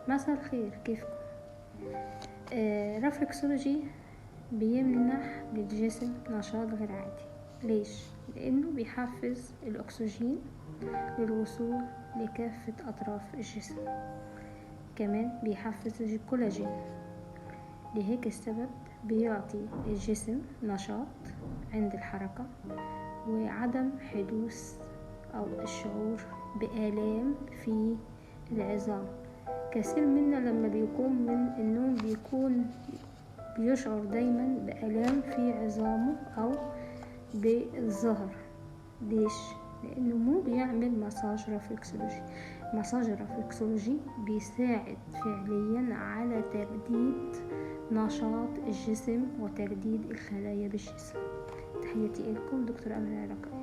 مساء الخير، كيفكم؟ رفلكسولوجي بيمنح للجسم نشاط غير عادي. ليش؟ لأنه بيحفز الأكسجين للوصول لكافة أطراف الجسم، كمان بيحفز الكولاجين. لهيك السبب بيعطي الجسم نشاط عند الحركة وعدم حدوث أو الشعور بآلام في العظام. كثير منا لما بيقوم من النوم بيشعر دايما بآلام في عظامه أو بالظهر. ليش؟ لأنه مو بيعمل مساج رفلكسولوجي. مساج الرفلكسولوجي بيساعد فعليا على تجديد نشاط الجسم وتجديد الخلايا بالجسم. تحياتي لكم، دكتور أمل العراقي.